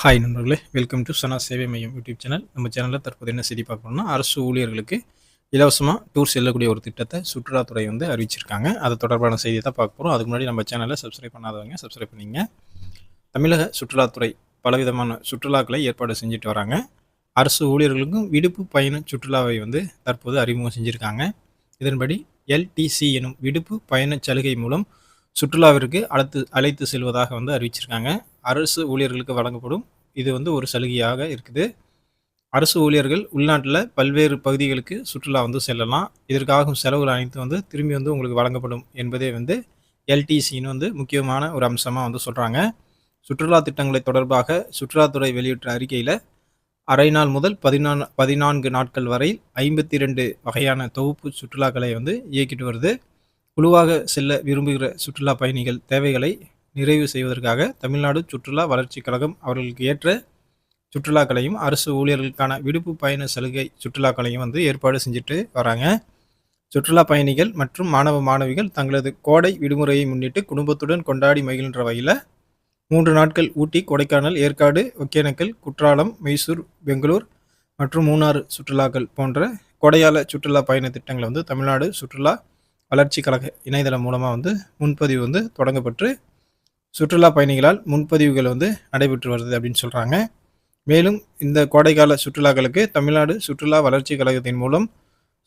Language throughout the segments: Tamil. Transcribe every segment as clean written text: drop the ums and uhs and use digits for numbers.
ஹாய் நண்பர்களே, வெல்கம் டு சனா சேவை மையம் யூடியூப் சேனல். நம்ம சேனலில் தற்போது என்ன செய்தி பார்க்கணும்னா, அரசு ஊழியர்களுக்கு இலவசமாக டூர் செல்லக்கூடிய ஒரு திட்டத்தை சுற்றுலாத்துறை வந்து அறிவிச்சிருக்காங்க. அது தொடர்பான செய்தியை தான் பார்க்க போகிறோம். அதுக்கு முன்னாடி நம்ம சேனலை சப்ஸ்கிரைப் பண்ணாதவங்க சப்ஸ்கிரைப் பண்ணிங்க. தமிழக சுற்றுலாத்துறை பலவிதமான சுற்றுலாக்களை ஏற்பாடு செஞ்சுட்டு வராங்க. அரசு ஊழியர்களுக்கும் விடுப்பு பயண சுற்றுலாவை வந்து தற்போது அறிமுகம் செஞ்சுருக்காங்க. இதன்படி எல்டிசி எனும் விடுப்பு பயண சலுகை மூலம் சுற்றுலாவிற்கு அழைத்து செல்வதாக வந்து அறிவிச்சிருக்காங்க. அரசு ஊழியர்களுக்கு வழங்கப்படும் இது வந்து ஒரு சலுகையாக இருக்குது. அரசு ஊழியர்கள் உள்நாட்டில் பல்வேறு பகுதிகளுக்கு சுற்றுலா வந்து செல்லலாம். இதற்காகும் செலவுகள் அனைத்தும் வந்து திரும்பி வந்து உங்களுக்கு வழங்கப்படும் என்பதே வந்து எல்டிசின்னு வந்து முக்கியமான ஒரு அம்சமாக வந்து சொல்கிறாங்க. சுற்றுலா திட்டங்களை தொடர்பாக சுற்றுலாத்துறை வெளியிட்ட அறிக்கையில் அரை நாள் முதல் 14 நாட்கள் வரை 52 வகையான தொகுப்பு சுற்றுலாக்களை வந்து இயக்கிட்டு வருது. குழுவாக செல்ல விரும்புகிற சுற்றுலா பயணிகள் தேவைகளை நிறைவு செய்வதற்காக தமிழ்நாடு சுற்றுலா வளர்ச்சிக் கழகம் அவர்களுக்கு ஏற்ற சுற்றுலாக்களையும் அரசு ஊழியர்களுக்கான விடுப்பு பயண சலுகை சுற்றுலாக்களையும் வந்து ஏற்பாடு செஞ்சுட்டு வராங்க. சுற்றுலா பயணிகள் மற்றும் மாணவிகள் தங்களது கோடை விடுமுறையை முன்னிட்டு குடும்பத்துடன் கொண்டாடி மகிழ்கின்ற வகையில் 3 நாட்கள் ஊட்டி, கொடைக்கானல், ஏற்காடு, ஒகேனக்கல், குற்றாலம், மைசூர், பெங்களூர் மற்றும் மூணாறு சுற்றுலாக்கள் போன்ற கோடைகால சுற்றுலா பயண திட்டங்களை வந்து தமிழ்நாடு சுற்றுலா வளர்ச்சி கழக இணையதளம் மூலமாக வந்து முன்பதிவு வந்து தொடங்கப்பட்டு சுற்றுலா பயணிகளால் முன்பதிவுகள் வந்து நடைபெற்று வருது அப்படின்னு சொல்கிறாங்க. மேலும் இந்த கோடைக்கால சுற்றுலாக்களுக்கு தமிழ்நாடு சுற்றுலா வளர்ச்சி கழகத்தின் மூலம்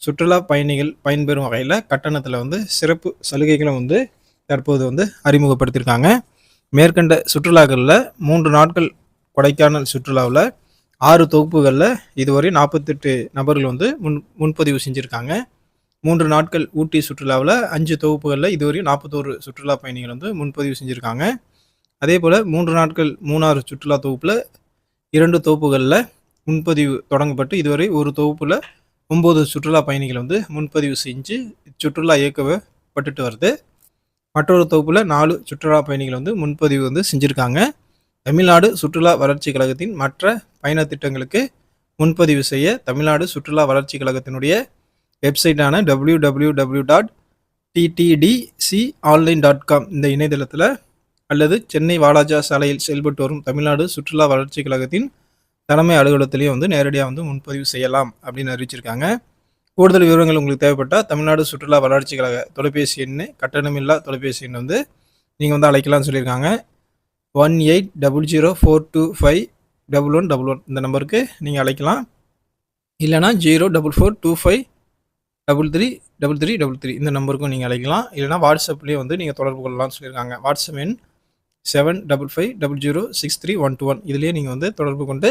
சுற்றுலா பயணிகள் பயன்பெறும் வகையில் கட்டணத்தில் வந்து சிறப்பு சலுகைகளும் வந்து தற்போது வந்து அறிமுகப்படுத்தியிருக்காங்க. மேற்கண்ட சுற்றுலாக்களில் 3 நாட்கள் கொடைக்கானல் சுற்றுலாவில் 6 தொகுப்புகளில் இதுவரை 48 நபர்கள் வந்து முன்பதிவு செஞ்சுருக்காங்க. 3 நாட்கள் ஊட்டி சுற்றுலாவில் 5 தொகுப்புகளில் இதுவரை 41 சுற்றுலா பயணிகள் வந்து முன்பதிவு செஞ்சுருக்காங்க. அதே போல் 3 நாட்கள் மூணாறு சுற்றுலா தொகுப்பில் 2 தொகுப்புகளில் முன்பதிவு தொடங்கப்பட்டு இதுவரை ஒரு தொகுப்பில் 9 சுற்றுலா பயணிகள் வந்து முன்பதிவு செஞ்சு சுற்றுலா இயக்கப்பட்டுட்டு வருது. மற்றொரு தொகுப்பில் 4 சுற்றுலா பயணிகள் வந்து முன்பதிவு வந்து செஞ்சுருக்காங்க. தமிழ்நாடு சுற்றுலா வளர்ச்சி கழகத்தின் மற்ற பயண திட்டங்களுக்கு முன்பதிவு செய்ய தமிழ்நாடு சுற்றுலா வளர்ச்சி கழகத்தினுடைய வெப்சைட்டான www.ttdconline.com இந்த இணையதளத்தில் அல்லது சென்னை வாலாஜா சாலையில் செயல்பட்டு வரும் தமிழ்நாடு சுற்றுலா வளர்ச்சி கழகத்தின் தலைமை அலுவலகத்திலையும் வந்து நேரடியாக வந்து முன்பதிவு செய்யலாம் அப்படின்னு அறிவிச்சிருக்காங்க. கூடுதல் விவரங்கள் உங்களுக்கு தேவைப்பட்டால் தமிழ்நாடு சுற்றுலா வளர்ச்சி கழக தொலைபேசி எண், கட்டணமில்லா தொலைபேசி எண் வந்து நீங்கள் வந்து அழைக்கலாம்னு சொல்லியிருக்காங்க. 1800425111 இந்த நம்பருக்கு நீங்கள் அழைக்கலாம். இல்லைனா 044253333 இந்த நம்பருக்கும் நீங்கள் அழைக்கலாம். இல்லைனா வாட்ஸ்அப்லேயே வந்து நீங்கள் தொடர்பு கொள்ளலாம்னு சொல்லியிருக்காங்க. வாட்ஸ்அப் எண் 7550063121 இதுலேயே நீங்கள் வந்து தொடர்பு கொண்டு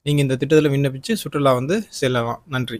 நீங்கள் இந்த திட்டத்தில் விண்ணப்பித்து சுற்றுலா வந்து செல்லலாம். நன்றி.